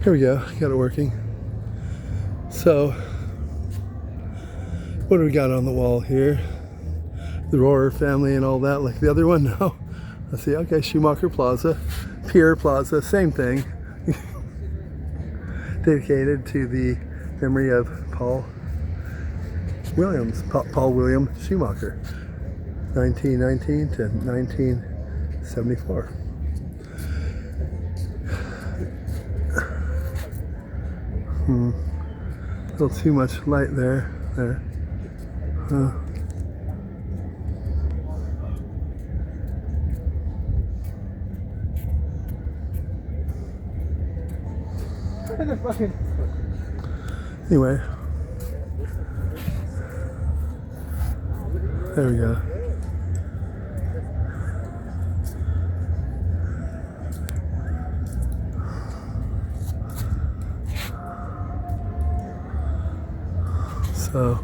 Here we go, got it working. So, what do we got on the wall here? The Rohrer family and all that, like the other one? No. Let's see, okay, Schumacher Plaza, Pier Plaza, same thing. Dedicated to the memory of Paul William Schumacher, 1919 to 1974. A little too much light there. Anyway, there we go. So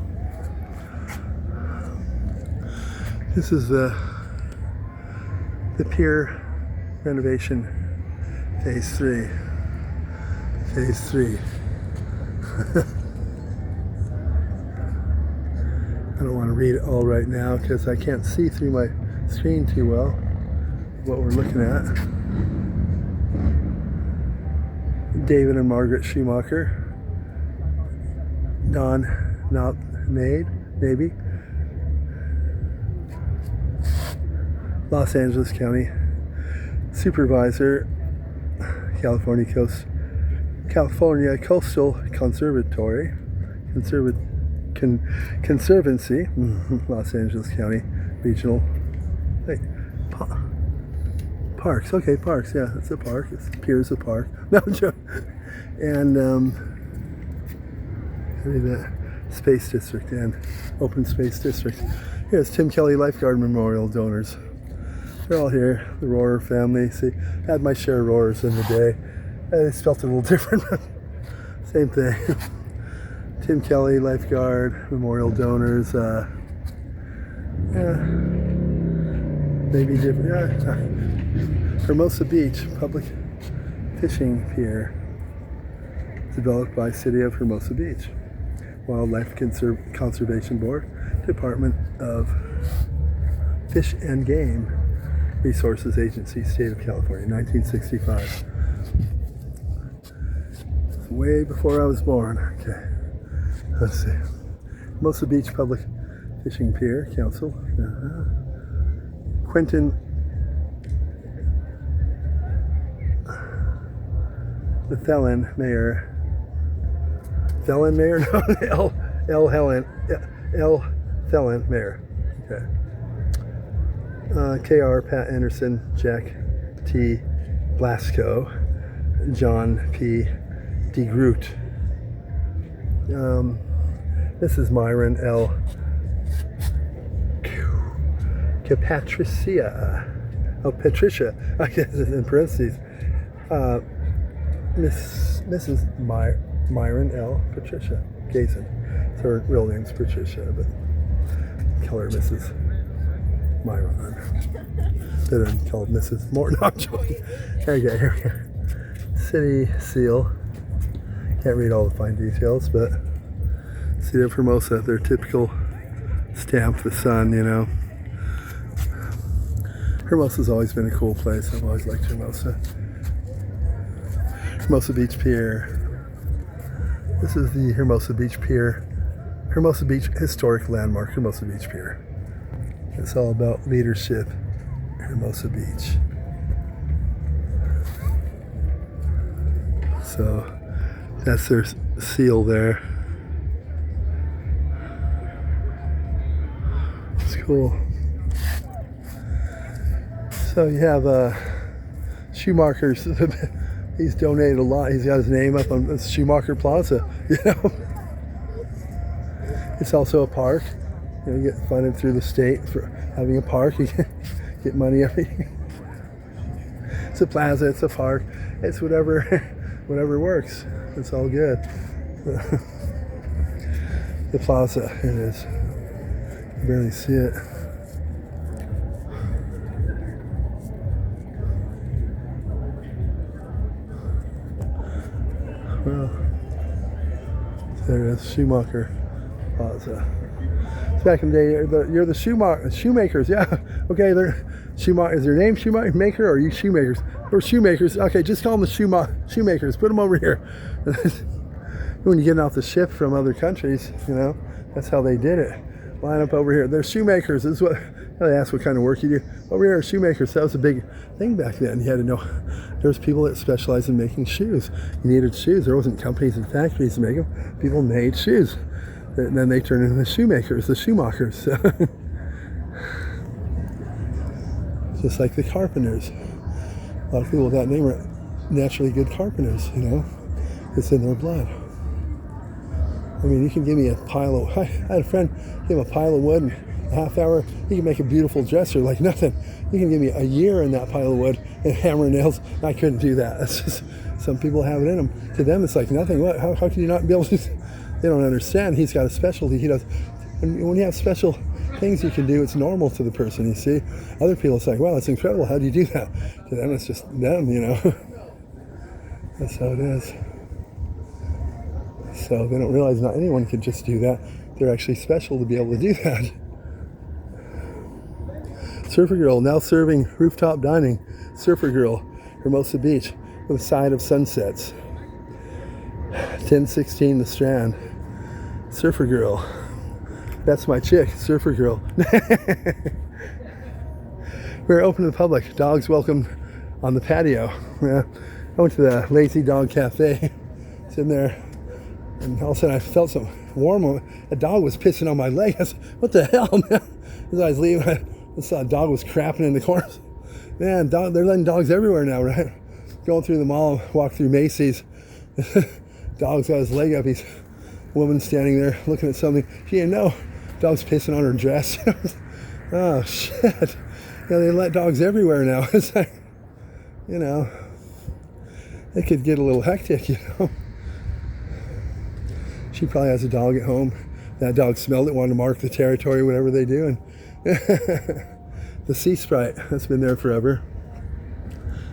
this is the Pier renovation phase 3. Phase 3. I don't want to read it all right now because I can't see through my screen too well what we're looking at. David and Margaret Schumacher, Don Navy, Los Angeles County Supervisor, California Coastal Conservatory, Conservancy, Los Angeles County Regional. Hey, parks. Okay, parks. Yeah, it's a park. Pier's a park. No, I'm joking. And the Space District and Open Space District. Here's Tim Kelly Lifeguard Memorial donors. They're all here. The Rohrer family. See, I had my share of Rohrers in the day. They spelled it a little different. Same thing. Tim Kelly Lifeguard Memorial donors. Yeah, maybe different. Yeah. Hermosa Beach Public Fishing Pier, developed by City of Hermosa Beach, Wildlife Conservation Board, Department of Fish and Game Resources Agency, State of California, 1965. Way before I was born. Okay, let's see. Hermosa Beach Public Fishing Pier Council. Quentin the Thelen Mayor. Thelen Mayor? No, L Thelen Mayor. Okay. K.R. Pat Anderson, Jack T. Blasco, John P. DeGroot. Mrs. Myron L. Patricia. Oh, Patricia. I guess in parentheses. Mrs. Myron L. Patricia Gason. So her real name's Patricia, but call her Mrs. Myron. Better than called Mrs. Morton. No, I'm joking. Okay, here we go. City seal. Can't read all the fine details, but City of Hermosa, their typical stamp, the sun, you know. Hermosa's always been a cool place. I've always liked Hermosa. Hermosa Beach Pier. This is the Hermosa Beach Pier. Hermosa Beach Historic Landmark, Hermosa Beach Pier. It's all about leadership, Hermosa Beach. So that's their seal there. It's cool. So you have Schumacher's. He's donated a lot. He's got his name up on Schumacher Plaza. You know, it's also a park. You know, you get funded through the state for having a park. You get money every. It's a plaza. It's a park. It's whatever works. It's all good. The plaza. It is. You barely see it. well, there it is, Schumacher Plaza. It's back in the day, you're the shoemakers, yeah. Okay, Schumacher, is your name Shoemaker or are you shoemakers? We're shoemakers. Okay, just call them the shoemakers. Put them over here. When you're getting off the ship from other countries, you know, that's how they did it. Line up over here. They're shoemakers. This is what they ask what kind of work you do. Over here are shoemakers. That was a big thing back then. You had to know there's people that specialized in making shoes. You needed shoes. There wasn't companies and factories to make them. People made shoes. And then they turned into the shoemakers, the Schumachers. Just like the carpenters. A lot of people with that name are naturally good carpenters, you know. It's in their blood. I mean, you can give me a pile of... I had a friend give him a pile of wood in a half hour. He can make a beautiful dresser like nothing. You can give me a year in that pile of wood and hammer and nails. I couldn't do that. That's just... Some people have it in them. To them, it's like nothing. What? How can you not be able to... They don't understand. He's got a specialty. He does... When you have special things you can do, it's normal to the person, you see. Other people, it's like, wow, it's incredible. How do you do that? To them, it's just them, you know. That's how it is. So they don't realize not anyone can just do that. They're actually special to be able to do that. Surfer Girl now serving rooftop dining. Surfer Girl, Hermosa Beach, with a side of sunsets. 1016 The Strand. Surfer Girl. That's my chick, Surfer Girl. We're open to the public. Dogs welcome on the patio. Yeah. I went to the Lazy Dog Cafe. Sitting there, and all of a sudden I felt some warm. A dog was pissing on my leg. I said, what the hell, man? As I was leaving, I saw a dog was crapping in the corners. Man, they're letting dogs everywhere now, right? Going through the mall, walk through Macy's. Dog's got his leg up. He's woman standing there looking at something. She didn't know. Dog's pissing on her dress. Oh, shit. You know, they let dogs everywhere now. It's like, you know, it could get a little hectic, you know. She probably has a dog at home. That dog smelled it, wanted to mark the territory, whatever they do. And the Sea Sprite, that's been there forever.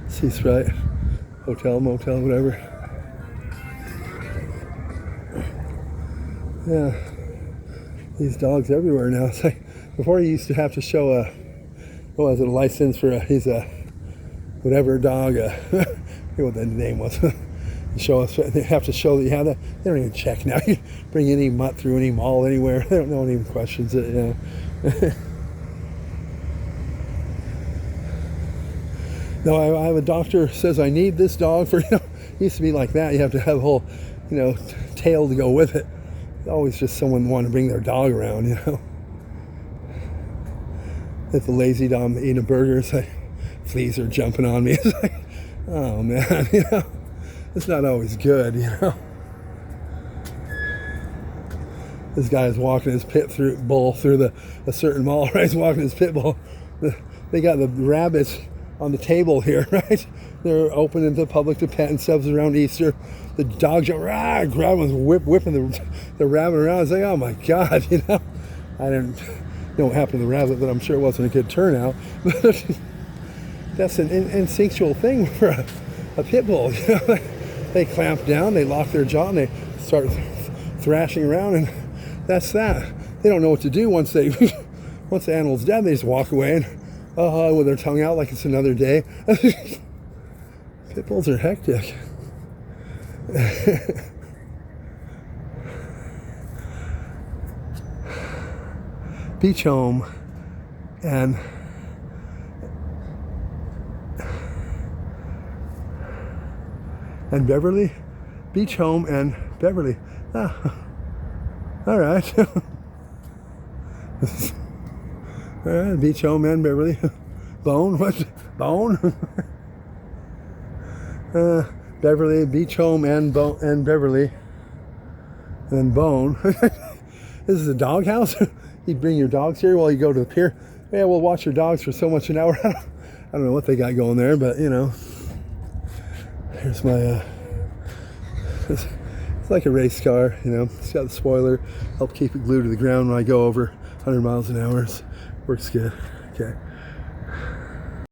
Sea Sprite, hotel, motel, whatever. Yeah, these dogs everywhere now. It's like, before you used to have to show a, what was it, a license for he's a whatever dog, I forget what the name was. Show us, they have to show that you have that. They don't even check now. You bring any mutt through any mall anywhere. They don't, no one even questions it, you know. No, I have a doctor says I need this dog for, you know, it used to be like that. You have to have a whole, you know, tail to go with it. Always just someone wanting to bring their dog around, you know. At the Lazy Dom eating a burger, it's like fleas are jumping on me. It's like, oh man, you know, it's not always good, you know. This guy is walking his bull through a certain mall, right? He's walking his pit bull. They got the rabbits on the table here, right? They're open into the public to pet and stuff around Easter. The dogs are grabbing, whipping the rabbit around. It's like, oh my God, you know. I didn't know what happened to the rabbit, but I'm sure it wasn't a good turnout. But that's an instinctual thing for a pit bull, you know. They clamp down, they lock their jaw, and they start thrashing around, and that's that. They don't know what to do once the animal's dead. They just walk away and with their tongue out like it's another day. Pit bulls are hectic. Beach Home and Beverly. Beach Home and Beverly. Ah, all right. All right, Beach Home and Beverly. Bone? What? Bone? Beverly, Beach Home and Beverly. And Bone. This is a dog house? You bring your dogs here while you go to the pier? Yeah, we'll watch your dogs for so much an hour. I don't know what they got going there, but you know. Here's my, it's like a race car, you know. It's got the spoiler, help keep it glued to the ground when I go over 100 miles an hour. Works good. Okay.